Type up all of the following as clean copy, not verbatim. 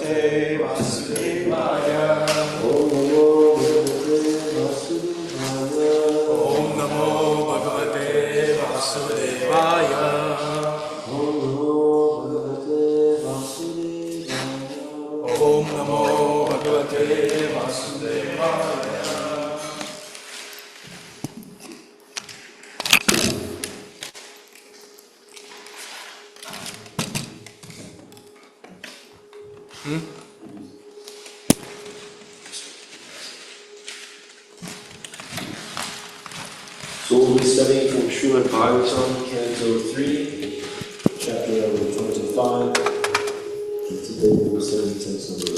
Bhagavate Vasudevaya. Om Namo Bhagavate Vasudevaya. Om Namo Bhagavate Vasudevaya. So we'll be studying from Srimad Bhagavatam, Canto 3, chapter number 25. And today we'll be studying text number 11.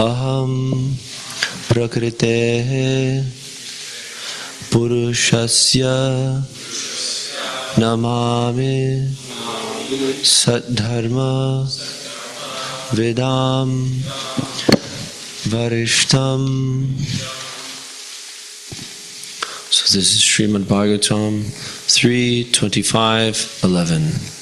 Aham prakritehe purushasya namami saddharma vedam varishtam. So this is Srimad Bhagavatam 3:25-11.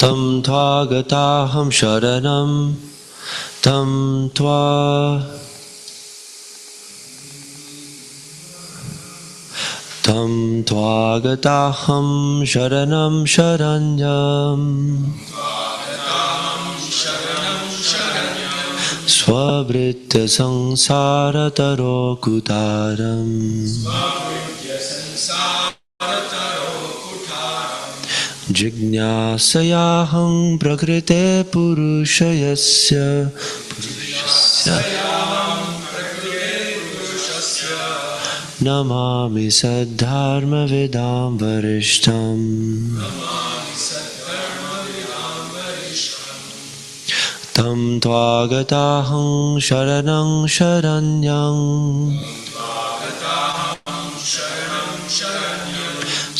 Tam tvagataham sharanam tam tvagataham sharanam sharanyam svabritya sangsara taro kutaram Jignasayaham prakrite purushayasya namami saddharma vedam varishtam. Tam tvagataham sharanam sharanyam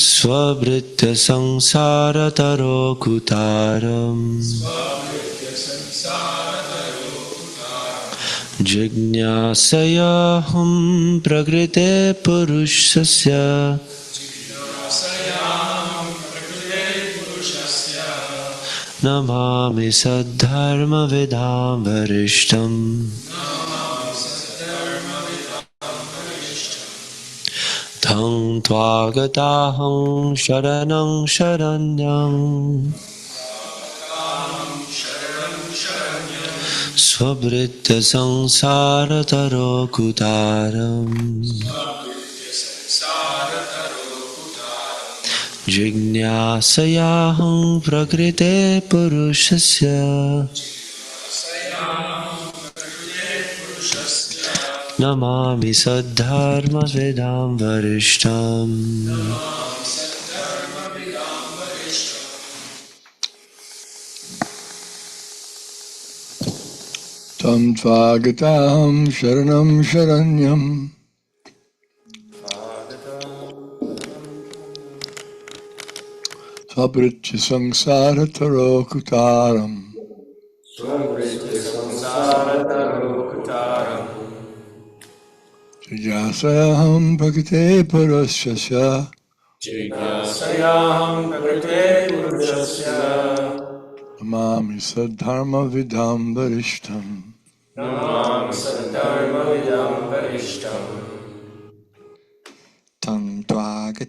Svabritya sangsara taro kutaram Jignasayaham prakrite purushasya namami saddharma vedam varishtam. Tam tvagataham sharanam sharanyam svabritya sangsara taro kutaram Jignasayaham prakrite purushasya namami saddharma vedam varishtam. Tam tvagataham sharanam sharanyam svabritya sangsara taro kutaram Jignasayaham prakrite purushasya namami saddharma vedam varishtam.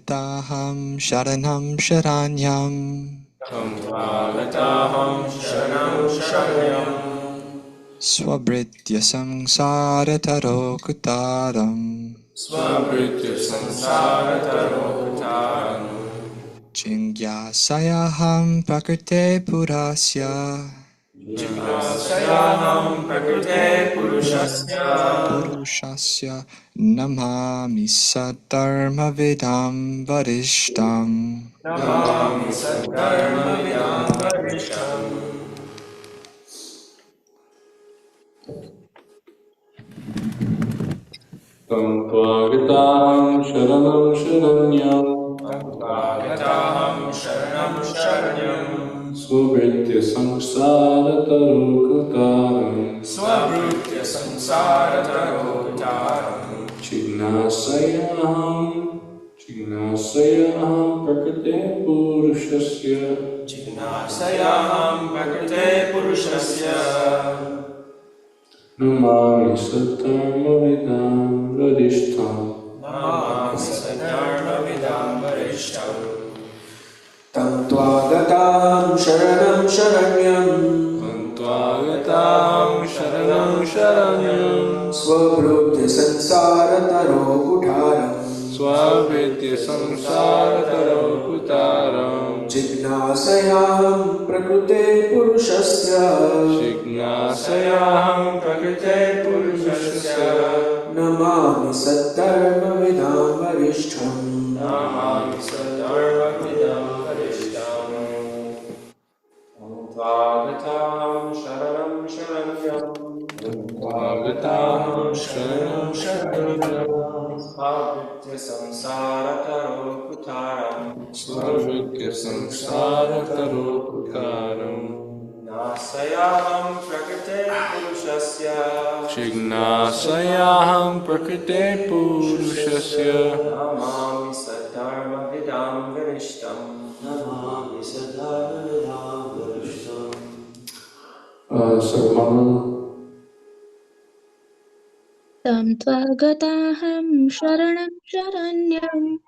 Tvataham Sharanam Sharanyam Tam Tvagataham Sharanam Sharanyam Swabritya Samsara Tarokutaram Swabritya Samsara Tarokutaram Chingyasayaham Prakrite Purasya Jignasayaham Prakrite Purushasya Namami Saddharma Vidam Varishtam Namami Saddharma Vidam Varishtam. Tam Tvagataham Sharanam Sharanyam Tvagataham Sharanam Sharanyam Swabritya Samsara Tarokutaram Swabritya Samsara Tarokutaram Jignasayaham Prakrite Purushasya Jignasayaham Prakrite Purushasya Namami Saddharma Vidam Varishtam Namami Saddharma Vidam Varishtam Tam Tvagatam Sharanam Sharanyam Tam Tvagatam Sharanam Sharanyam Swabrubhya Sansara Tarokutaram Swabritya Samsara Tarokutaram Jignasayaham Prakrite Purushasya Jignasayaham Prakrite Purushasya Namami Saddharma Vidam Varishtam Namami Saddharma Vidam Varishtam Tvagatam Sharanam Sharanyam Tvagatam Sharanam Sharanyam Svabritya Samsara Tarokutaram Svabritya Samsara Tarokutaram Nasayaham Prakrite Purushasya Jignasayaham Prakrite Purushasya Namami Saddharma Vidam Varishtam Namami Saddharma Vidam Varishtam. Tam Tvagataham Sharanam Sharanyam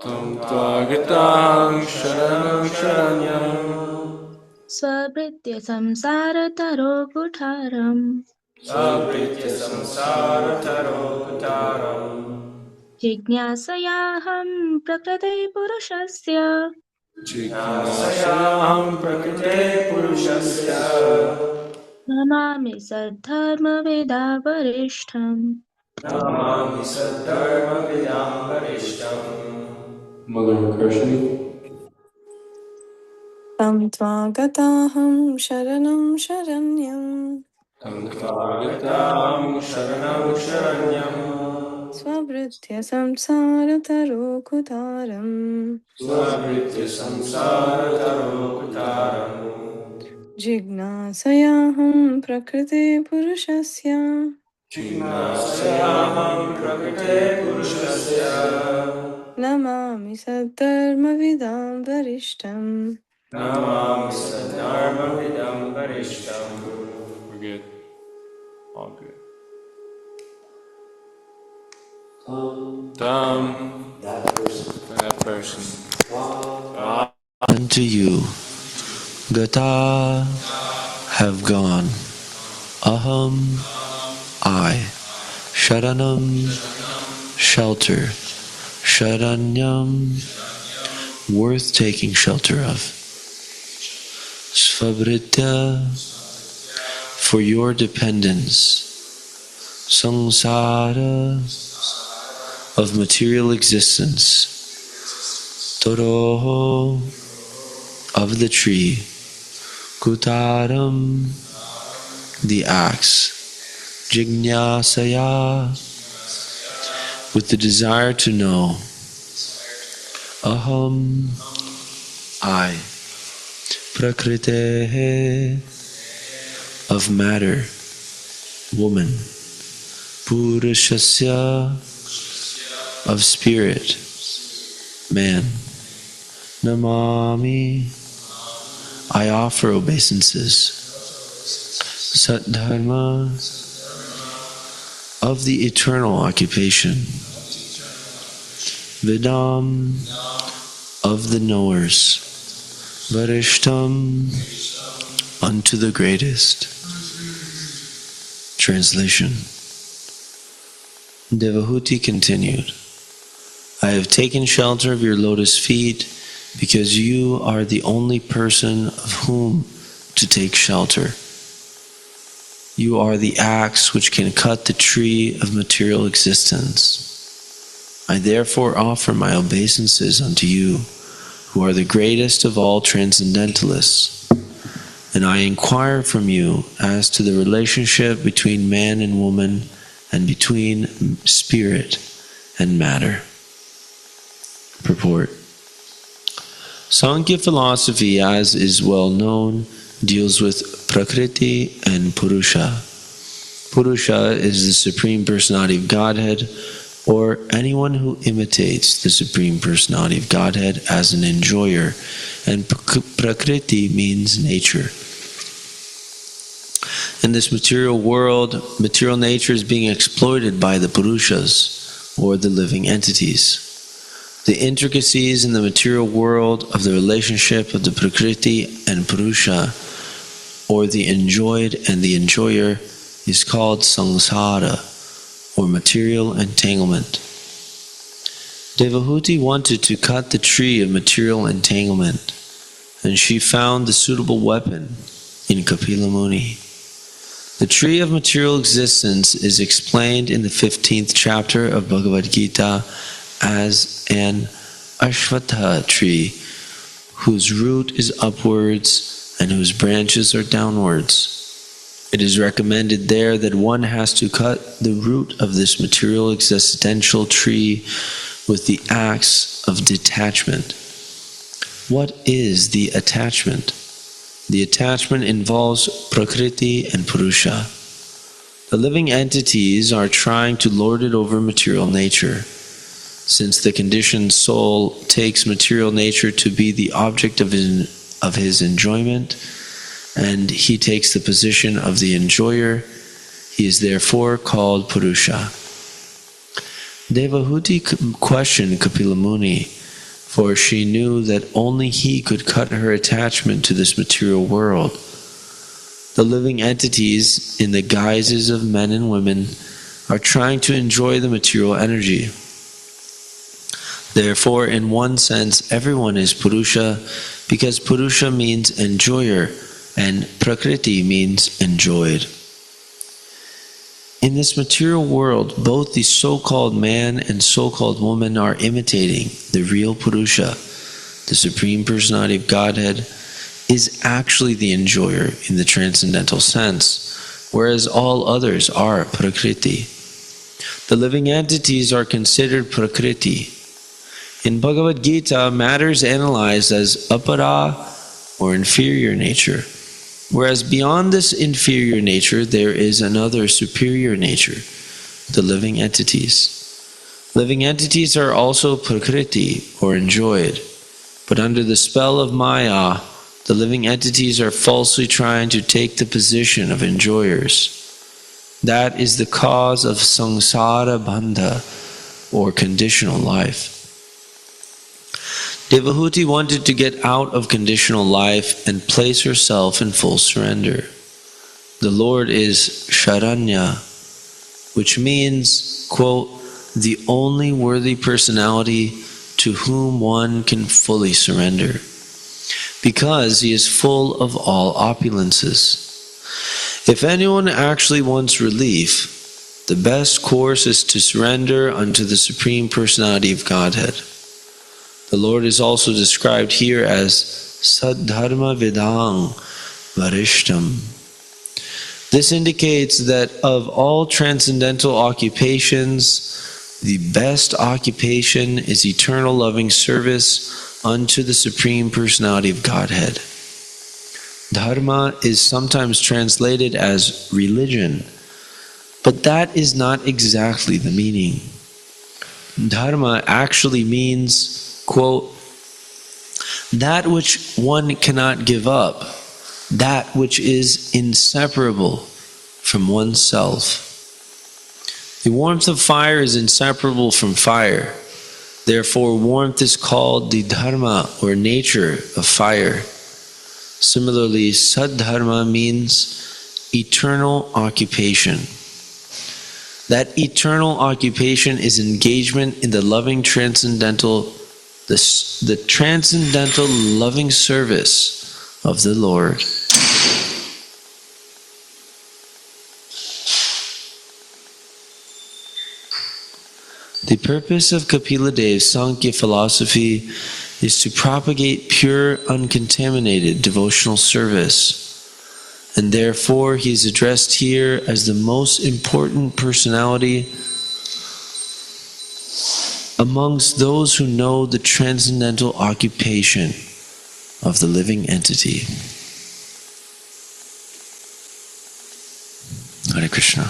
Tam Tvagataham Sharanam Sharanyam Swabritya Samsara Tarokutaram Svabritya Samsara Tarokutaram Jignasayaham Prakrite Purushasya Jignasayaham Prakrite Purushasya Namami Saddharma Veda Varishtam Namami Saddharma Vidam Varishtam. Mother Krishna. Tam Tvagataham Sharanam Sharanyam Tam Tvagatam Sharanam Sharanyam Swabritya Samsara Tarokutaram Swabritya Samsara Tarokutaram Jignasayaham Prakrite Purushasya Jignasayaham Prakrite Purushasya Namami Saddharma Vidam Varishtam. Namami Saddharma Vidam Varishtam. We're good. All good. That person. Unto you, Gata have gone. Aham, I. Sharanam, shelter. Sharanyam, worth taking shelter of. Svabritya, for your dependence. Samsara, of material existence. Toroho, of the tree. Kutaram, the axe. Jignasaya, with the desire to know. Aham, I. Prakritehe, of matter, woman. Purushasya, of spirit, man. Namami, I offer obeisances. Saddharma, of the eternal occupation. Vidam, of the knowers, Varishtam, unto the greatest. Translation. Devahuti continued, I have taken shelter of your lotus feet because you are the only person of whom to take shelter. You are the axe which can cut the tree of material existence. I therefore offer my obeisances unto you, who are the greatest of all transcendentalists, and I inquire from you as to the relationship between man and woman and between spirit and matter. Purport. Sankhya philosophy, as is well known, deals with Prakriti and Purusha. Purusha is the Supreme Personality of Godhead, or anyone who imitates the Supreme Personality of Godhead as an enjoyer, and Prakriti means nature. In this material world, material nature is being exploited by the Purushas, or the living entities. The intricacies in the material world of the relationship of the Prakriti and Purusha, or the enjoyed and the enjoyer, is called samsara, or material entanglement. Devahuti wanted to cut the tree of material entanglement, and she found the suitable weapon in Kapila Muni. The tree of material existence is explained in the 15th chapter of Bhagavad Gita as an Ashvatha tree, whose root is upwards and whose branches are downwards. It is recommended there that one has to cut the root of this material existential tree with the axe of detachment. What is the attachment? The attachment involves Prakriti and Purusha. The living entities are trying to lord it over material nature. Since the conditioned soul takes material nature to be the object of his enjoyment, and he takes the position of the enjoyer, he is therefore called Purusha. Devahuti questioned Kapila Muni, for she knew that only he could cut her attachment to this material world. The living entities, in the guises of men and women, are trying to enjoy the material energy. Therefore, in one sense, everyone is Purusha, because Purusha means enjoyer, and Prakriti means enjoyed. In this material world, both the so-called man and so-called woman are imitating the real Purusha. The Supreme Personality of Godhead is actually the enjoyer in the transcendental sense, whereas all others are Prakriti. The living entities are considered Prakriti. In Bhagavad Gita, matter is analyzed as apara, or inferior nature, whereas beyond this inferior nature there is another superior nature, the living entities. Living entities are also Prakriti, or enjoyed, but under the spell of Maya, the living entities are falsely trying to take the position of enjoyers. That is the cause of samsara bandha, or conditional life. Devahuti wanted to get out of conditional life and place herself in full surrender. The Lord is Sharanya, which means, quote, the only worthy personality to whom one can fully surrender, because he is full of all opulences. If anyone actually wants relief, the best course is to surrender unto the Supreme Personality of Godhead. The Lord is also described here as Saddharma Vidang Varishtam. This indicates that of all transcendental occupations, the best occupation is eternal loving service unto the Supreme Personality of Godhead. Dharma is sometimes translated as religion, but that is not exactly the meaning. Dharma actually means, quote, that which one cannot give up, that which is inseparable from oneself. The warmth of fire is inseparable from fire. Therefore, warmth is called the dharma or nature of fire. Similarly, sadharma means eternal occupation. That eternal occupation is engagement in the loving transcendental, the transcendental loving service of the Lord. The purpose of Kapila Dev's Sankhya philosophy is to propagate pure, uncontaminated devotional service, and therefore he is addressed here as the most important personality amongst those who know the transcendental occupation of the living entity. Hare Krishna.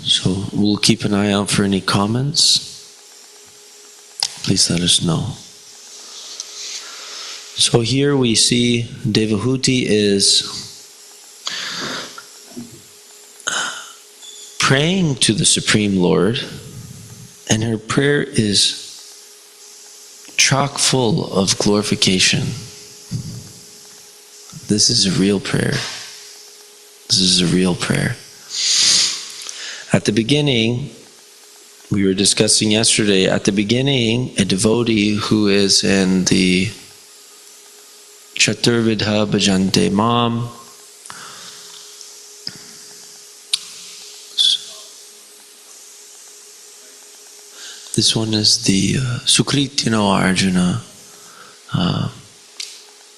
So we'll keep an eye out for any comments. Please let us know. So here we see Devahuti is praying to the Supreme Lord, and her prayer is chock full of glorification. This is a real prayer. This is a real prayer. At the beginning, we were discussing yesterday, at the beginning, a devotee who is in the Chaturvidha Bhajante Mam, this one is the Sukritino Arjuna.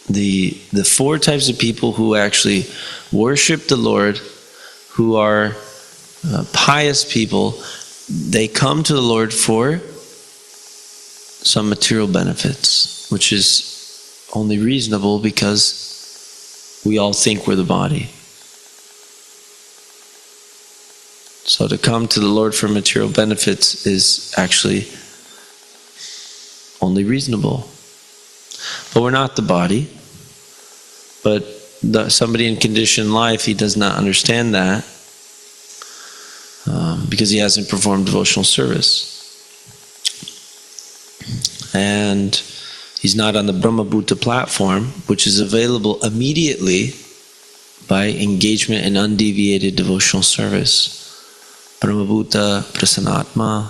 The four types of people who actually worship the Lord, who are pious people, they come to the Lord for some material benefits, which is only reasonable because we all think we're the body. So to come to the Lord for material benefits is actually only reasonable. But we're not the body. But somebody in conditioned life, he does not understand that. Because he hasn't performed devotional service. And he's not on the Brahmabhuta platform, which is available immediately by engagement in undeviated devotional service. Brahmabhuta prasanatma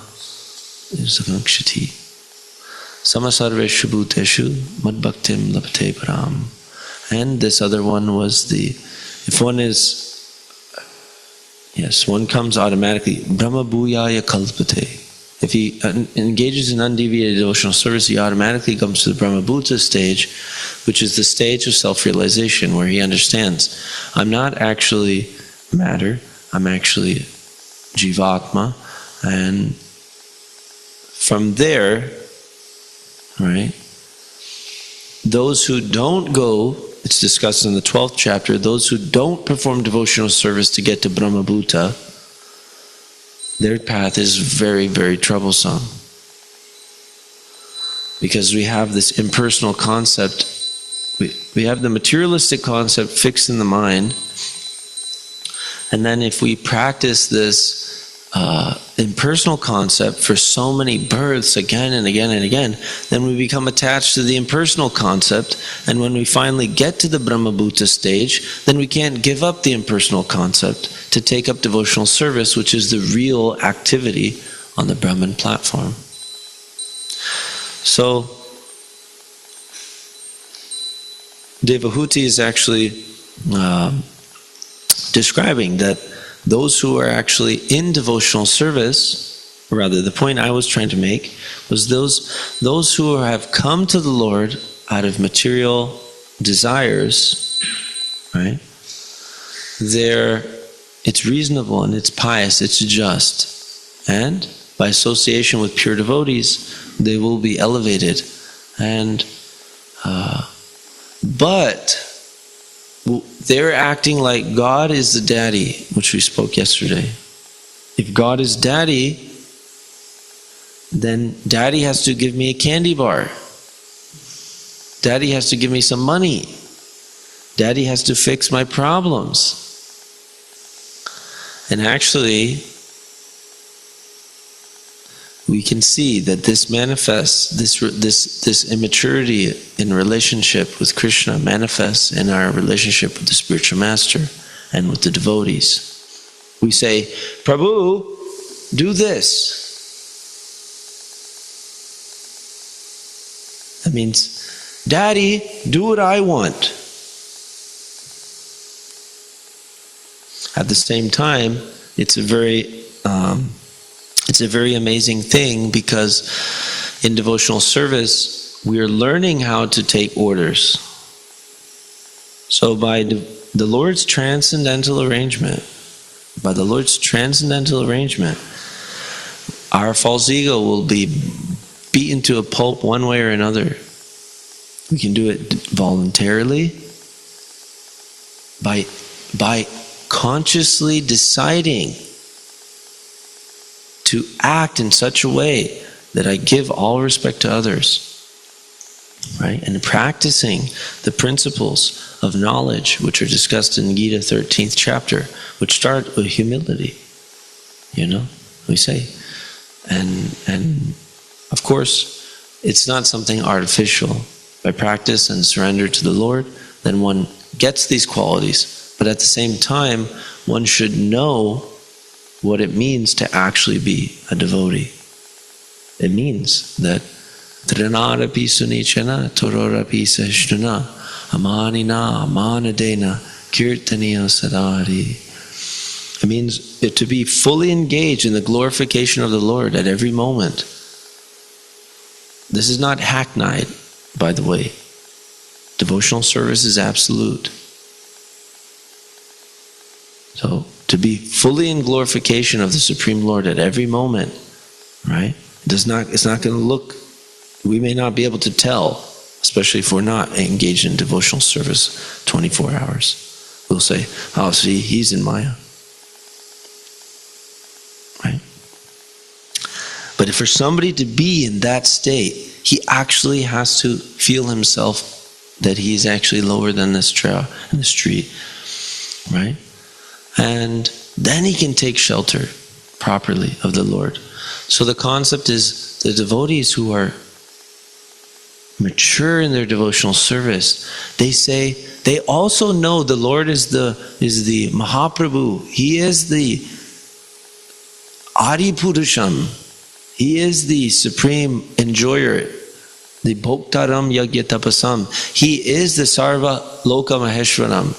ISKCONKC. Samasarveshu bhuteshu madbhaktim labhate param. And this other one was if one is, yes, one comes automatically. Brahma bhuyaya kalpate. If he engages in undeviated devotional service, he automatically comes to the Brahmabhuta stage, which is the stage of self-realization, where he understands, I'm not actually matter, I'm actually jivatma. And from there, right, those who don't go, it's discussed in the 12th chapter, those who don't perform devotional service to get to Brahmabhuta, their path is very, very troublesome. Because we have this impersonal concept, we have the materialistic concept fixed in the mind, and then if we practice this impersonal concept for so many births again and again and again, then we become attached to the impersonal concept, and when we finally get to the Brahmabhuta stage, then we can't give up the impersonal concept to take up devotional service, which is the real activity on the Brahman platform. So Devahuti is actually describing that those who are actually in devotional service, or rather the point I was trying to make, was those who have come to the Lord out of material desires, right? It's reasonable and it's pious, it's just. And by association with pure devotees, they will be elevated. And but they're acting like God is the daddy, which we spoke yesterday. If God is daddy, then daddy has to give me a candy bar. Daddy has to give me some money. Daddy has to fix my problems. And actually, we can see that this manifests, this immaturity in relationship with Krishna manifests in our relationship with the spiritual master and with the devotees. We say, Prabhu, do this. That means, Daddy, do what I want. At the same time, it's a very amazing thing, because in devotional service, we are learning how to take orders. So by the Lord's transcendental arrangement, our false ego will be beaten to a pulp one way or another. We can do it voluntarily by consciously deciding to act in such a way that I give all respect to others, right? And practicing the principles of knowledge, which are discussed in Gita 13th chapter, which start with humility, we say. And of course, it's not something artificial. By practice and surrender to the Lord, then one gets these qualities. But at the same time, one should know what it means to actually be a devotee. It means that Trinarapi sunichana tororapi sahishnuna amanina amanadena kirtaniya sadari. It means to be fully engaged in the glorification of the Lord at every moment. This is not hackneyed, by the way. Devotional service is absolute. So, to be fully in glorification of the Supreme Lord at every moment, right? It's not going to look, we may not be able to tell, especially if we're not engaged in devotional service 24 hours. We'll say, oh, see, he's in Maya. Right? But if for somebody to be in that state, he actually has to feel himself that he's actually lower than this tree, right? And then he can take shelter properly of the Lord. So the concept is the devotees who are mature in their devotional service, they say, they also know the Lord is the Mahaprabhu. He is the Adi Purusham. He is the supreme enjoyer, the Bhoktaram Yagyatapasam. He is the Sarva Loka Maheshwaram.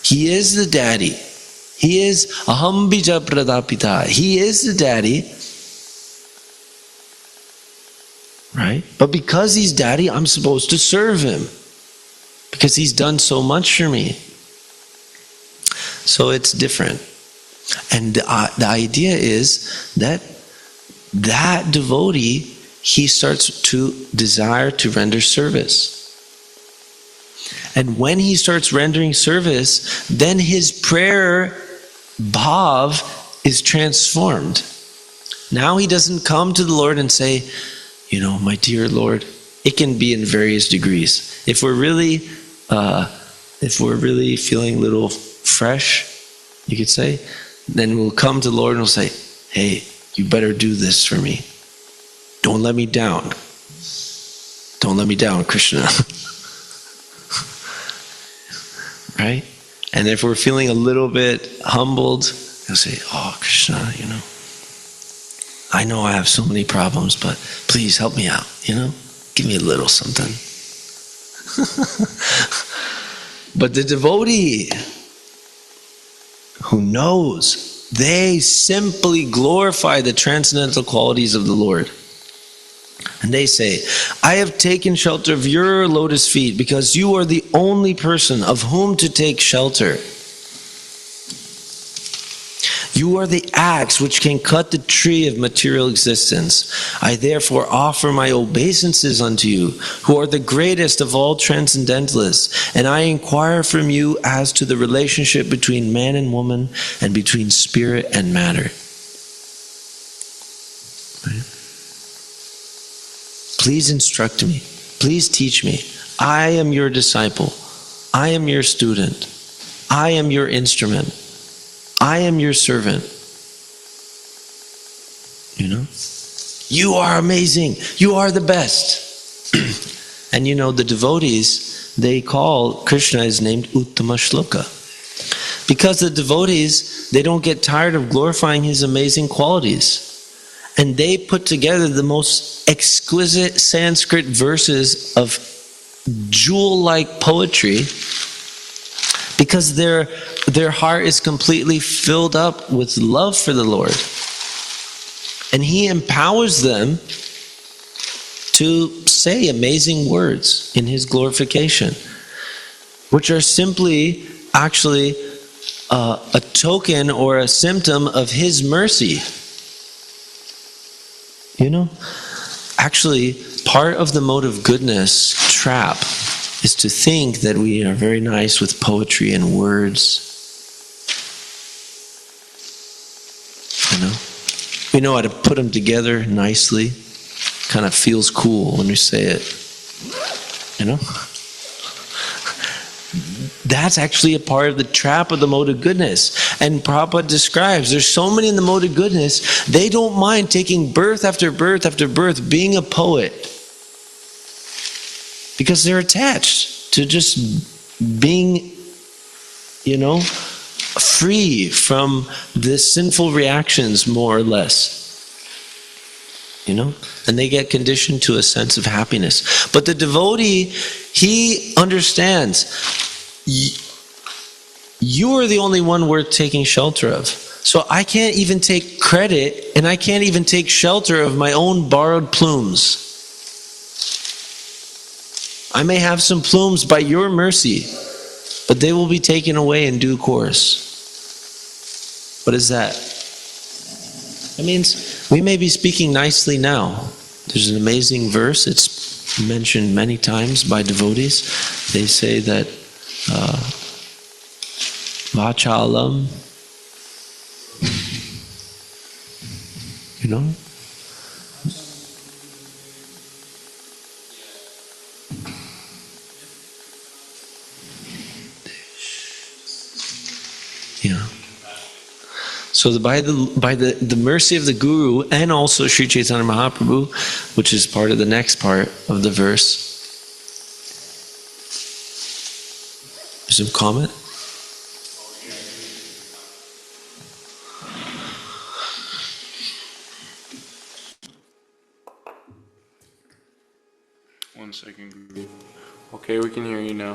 He is the daddy. He is Aham Bija Pradapita. He is the daddy. Right? But because he's daddy, I'm supposed to serve him. Because he's done so much for me. So it's different. And the idea is that devotee, he starts to desire to render service. And when he starts rendering service, then his prayer bhav is transformed. Now he doesn't come to the Lord and say, my dear Lord, it can be in various degrees. If we're really feeling a little fresh, you could say, then we'll come to the Lord and we'll say, hey, you better do this for me. Don't let me down. Don't let me down, Krishna. Right? And if we're feeling a little bit humbled, we'll say, oh, Krishna, I know I have so many problems, but please help me out, Give me a little something. But the devotee who knows, they simply glorify the transcendental qualities of the Lord. And they say, I have taken shelter of your lotus feet because you are the only person of whom to take shelter. You are the axe which can cut the tree of material existence. I therefore offer my obeisances unto you, who are the greatest of all transcendentalists, and I inquire from you as to the relationship between man and woman and between spirit and matter. Right? Please instruct me. Please teach me. I am your disciple. I am your student. I am your instrument. I am your servant. You are amazing. You are the best. And you know, the devotees, they call Krishna is named Uttama Shloka. Because the devotees, they don't get tired of glorifying his amazing qualities. And they put together the most exquisite Sanskrit verses of jewel-like poetry because their heart is completely filled up with love for the Lord. And he empowers them to say amazing words in his glorification, which are simply actually a token or a symptom of his mercy. You know, actually, part of the mode of goodness trap is to think that we are very nice with poetry and words. You know, we know how to put them together nicely. Kind of feels cool when we say it. You know? That's actually a part of the trap of the mode of goodness. And Prabhupada describes, there's so many in the mode of goodness, they don't mind taking birth after birth after birth, being a poet. Because they're attached to just being, you know, free from the sinful reactions, more or less. You know? And they get conditioned to a sense of happiness. But the devotee, he understands, you are the only one worth taking shelter of. So I can't even take credit, and I can't even take shelter of my own borrowed plumes. I may have some plumes by your mercy, but they will be taken away in due course. What is that? That means we may be speaking nicely now. There's an amazing verse, it's mentioned many times by devotees. They say that Vachalam, you know? Yeah. So by the mercy of the Guru and also Sri Chaitanya Mahaprabhu, which is part of the next part of the verse. Some comment? One second, Guru. Okay, we can hear you now.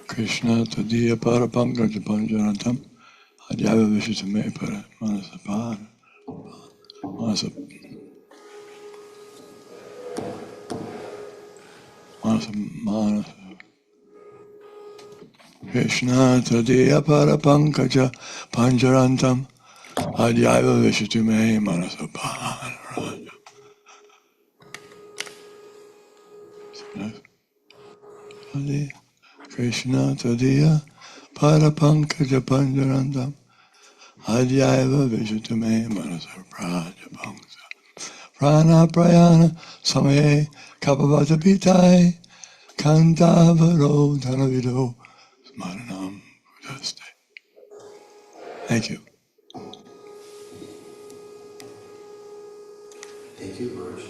Krishna Tadiya Parapankaj Panjanatam Adhyava Vishitame Para Manasapara Manasa Krishna Tadiya Parapankaja Panjarantam Adhyava Vishitame Manasapara Krishna Tadiya Parapankaja Panjarandam Adhyaiva Vijitame Manasa Prajapangsa Prana Prayana Samaye Kapavata Pitai Kantavaro Dhanavido Smaranam Buddhaste. Thank you. Thank you, Maharaj.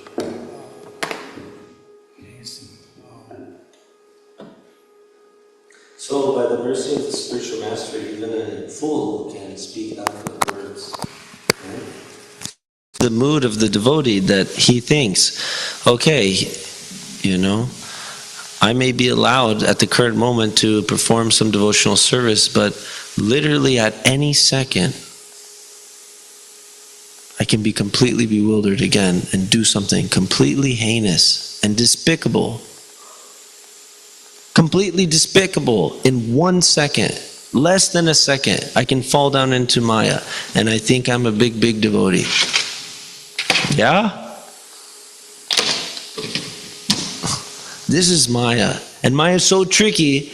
So, by the mercy of the spiritual master, even a fool can speak eloquent words. Right? The mood of the devotee that he thinks, okay, you know, I may be allowed at the current moment to perform some devotional service, but literally at any second, I can be completely bewildered again and do something completely heinous and despicable. Completely despicable in 1 second, less than a second. I can fall down into Maya and I think I'm a big, big devotee. Yeah? This is Maya. And Maya is so tricky,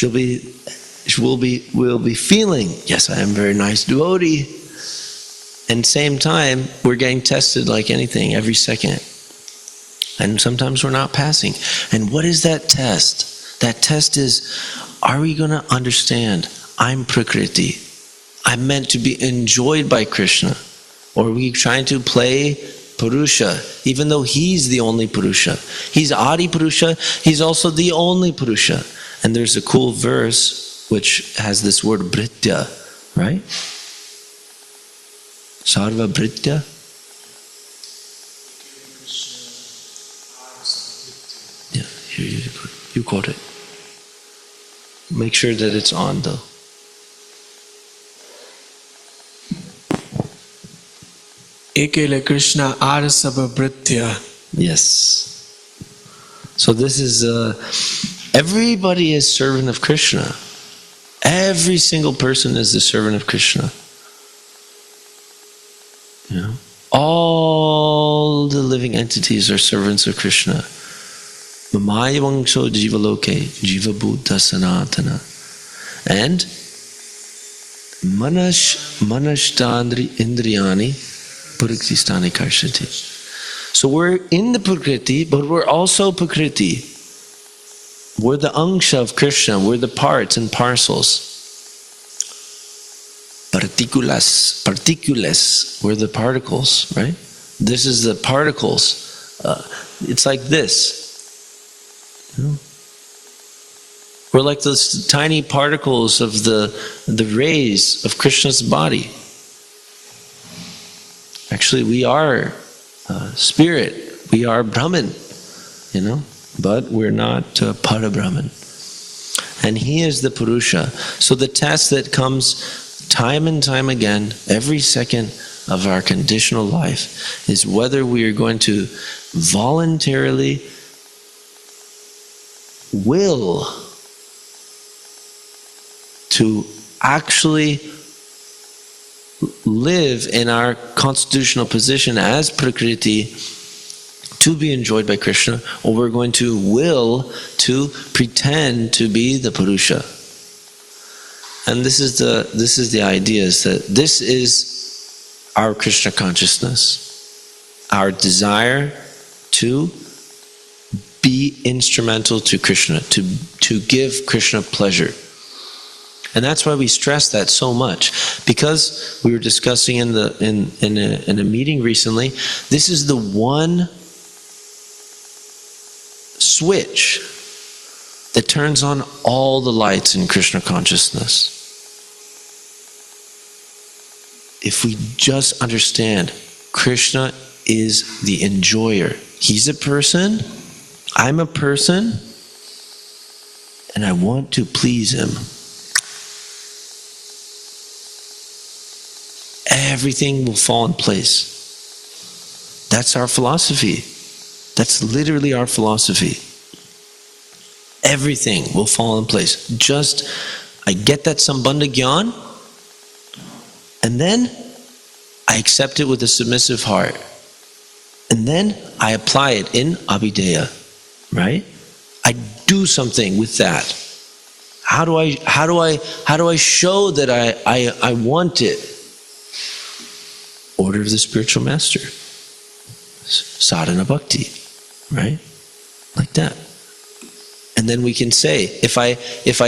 we'll be feeling, yes, I am a very nice devotee. And same time, we're getting tested like anything every second. And sometimes we're not passing. And what is that test? That test is, are we going to understand I'm Prakriti? I'm meant to be enjoyed by Krishna. Or we trying to play Purusha, even though he's the only Purusha. He's Adi Purusha, he's also the only Purusha. And there's a cool verse which has this word Bhritya, right? Sarva Bhritya. Yeah, here you quote it. Make sure that it's on though. Ekele Krishna Arsabha Bhritya. Yes. So this is, everybody is servant of Krishna. Every single person is the servant of Krishna. You know? All the living entities are servants of Krishna. Mamaya Vangsho Jivaloke Jiva Buddha Sanatana. And Manashtandri Indriyani Puraktistani Karshati. So we're in the Prakriti, but we're also Prakriti. We're the Angsha of Krishna, we're the parts and parcels. Particules, we're the particles, right? This is the particles. It's like this. You know? We're like those tiny particles of the rays of Krishna's body. Actually, we are spirit. We are Brahman, you know, but we're not Para-Brahman. And he is the Purusha. So the test that comes time and time again, every second of our conditional life, is whether we are going to voluntarily will to actually live in our constitutional position as Prakriti to be enjoyed by Krishna, or we're going to will to pretend to be the Purusha. And this is the idea, is that this is our Krishna consciousness, our desire to be instrumental to Krishna, to give Krishna pleasure. And that's why we stress that so much, because we were discussing in a meeting recently, this is the one switch that turns on all the lights in Krishna consciousness. If we just understand, Krishna is the enjoyer. He's a person, I'm a person, and I want to please him. Everything will fall in place. That's our philosophy. That's literally our philosophy. Everything will fall in place. Just, I get that Sambandha Gyan, and then I accept it with a submissive heart. And then I apply it in Abhideya, right? I do something with that. How do I show that I want it? Order of the spiritual master. Sadhana bhakti, right? Like that. And then we can say, if I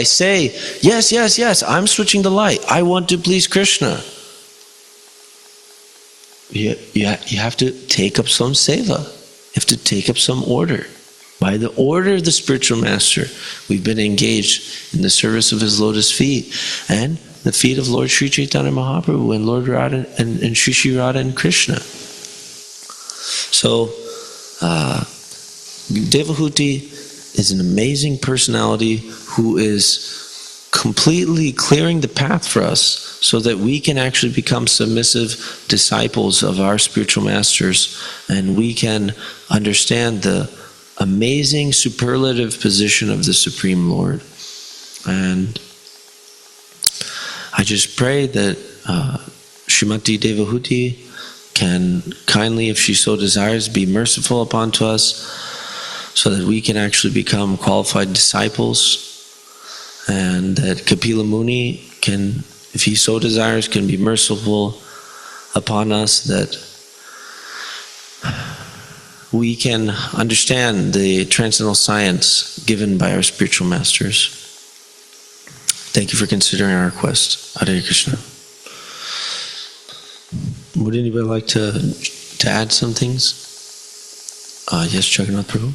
say, yes, I'm switching the light, I want to please Krishna. You have to take up some seva. You have to take up some order. By the order of the spiritual master, we've been engaged in the service of his lotus feet and the feet of Lord Sri Chaitanya Mahaprabhu and Lord Radha and Sri Sri Radha and Krishna. So, Devahuti is an amazing personality who is completely clearing the path for us so that we can actually become submissive disciples of our spiritual masters, and we can understand the amazing superlative position of the Supreme Lord. And I just pray that Srimati Devahuti can kindly, if she so desires, be merciful upon to us, so that we can actually become qualified disciples, and that Kapila Muni can, if he so desires, can be merciful upon us, that we can understand the transcendental science given by our spiritual masters. Thank you for considering our request. Hare Krishna. Would anybody like to add some things? Yes, Jagannath Prabhu.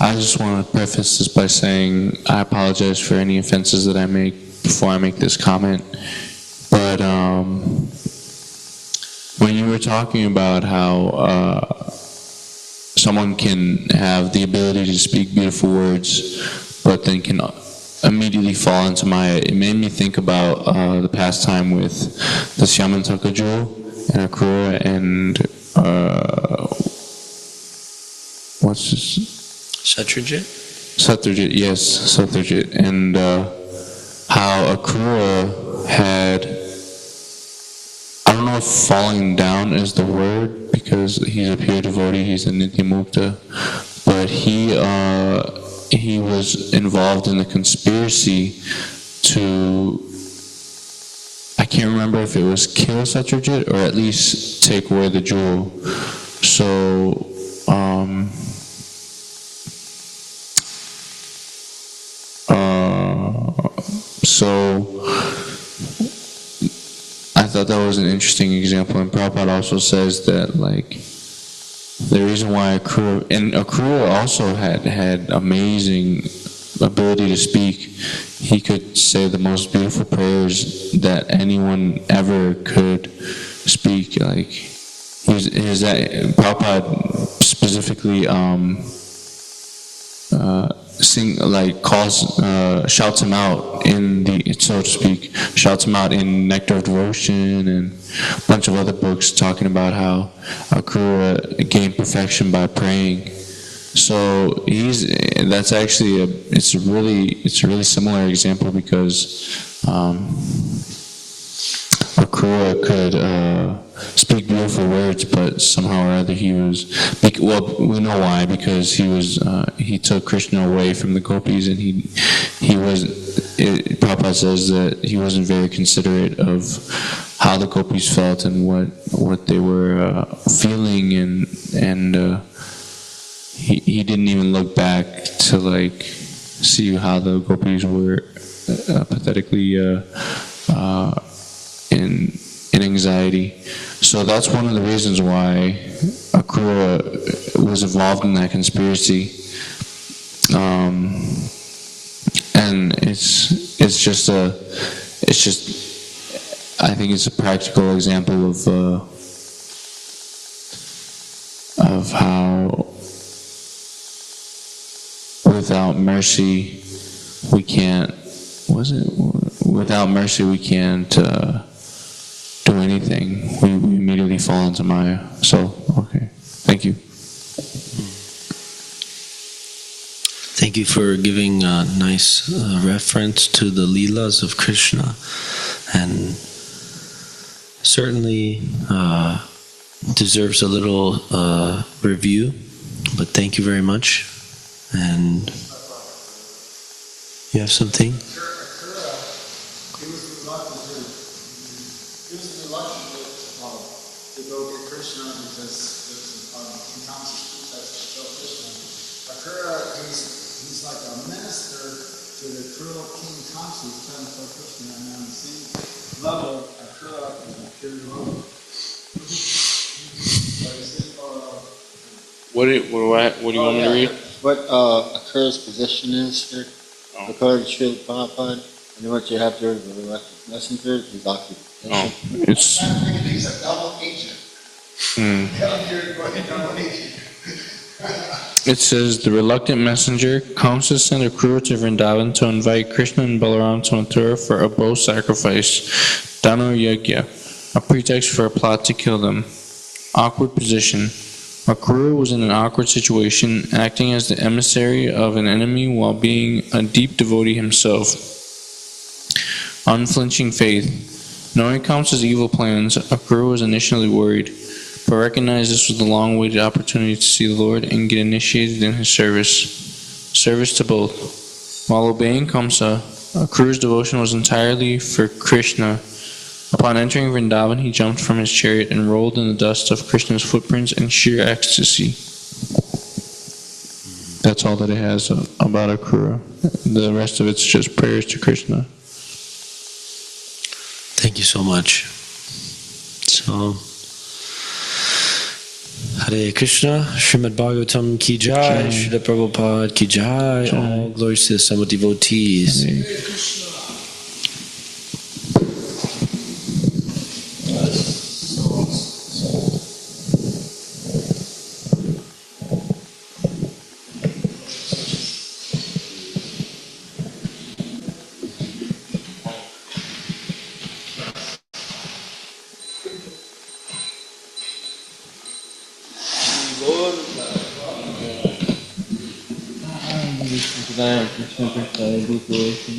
I just want to preface this by saying I apologize for any offenses that I make before I make this comment. But when you were talking about how someone can have the ability to speak beautiful words, but then can immediately fall into Maya, it made me think about the pastime with the Syamantaka jewel and Akrura and what's this? Satyajit? Satyajit, yes, Satyajit. And how Akrura had, I don't know if falling down is the word, because he's a pure devotee, he's a Nityamukta, but he was involved in the conspiracy to, I can't remember if it was kill Satyajit or at least take away the jewel. So, I thought that was an interesting example, and Prabhupada also says that, like, the reason why Akrura also had amazing ability to speak. He could say the most beautiful prayers that anyone ever could speak. Like, Prabhupada specifically shouts him out in the, so to speak, shouts him out in Nectar of Devotion and a bunch of other books talking about how Akrura gained perfection by praying. So that's actually it's a really similar example, because Akrura could speak beautiful words, but somehow or other he was, well, we know why, because he took Krishna away from the gopis, and Prabhupada says that he wasn't very considerate of how the gopis felt and what they were feeling, and he didn't even look back to, like, see how the gopis were pathetically in anxiety. So that's one of the reasons why Akrura was involved in that conspiracy. And it's just I think it's a practical example of how without mercy we can't do anything. We immediately fall into Maya. So, okay. Thank you. Thank you for giving a nice reference to the Leelas of Krishna, and certainly deserves a little review, but thank you very much. And you have something? To go get Krishna, because there's King Thomas' pretext to show Krishna. Akrura, he's like a minister to the cruel King Thomas who's trying to show Krishna, and on the same level, Akrura is a pure devotee. What do you want me to read? What Akrura's position is here, according to Srila Prabhupada, and what you have here, the messenger, his occupation. It's He's a double agent. It says, the reluctant messenger comes to send Akrura to Vrindavan to invite Krishna and Balaram to Mathura for a bow sacrifice, Danu Yajna, a pretext for a plot to kill them. Awkward position. Akrura was in an awkward situation, acting as the emissary of an enemy while being a deep devotee himself. Unflinching faith. Knowing Kamsa's evil plans, Akrura was initially worried, but recognized this was the long-awaited opportunity to see the Lord and get initiated in his service. Service to both. While obeying Kamsa, Akrura's devotion was entirely for Krishna. Upon entering Vrindavan, he jumped from his chariot and rolled in the dust of Krishna's footprints in sheer ecstasy. That's all that it has about Akrura. The rest of it's just prayers to Krishna. Thank you so much. So, Hare Krishna, Srimad Bhagavatam ki jai, Srila Prabhupada ki jai, all glories to the summer devotees. Krishna Krishna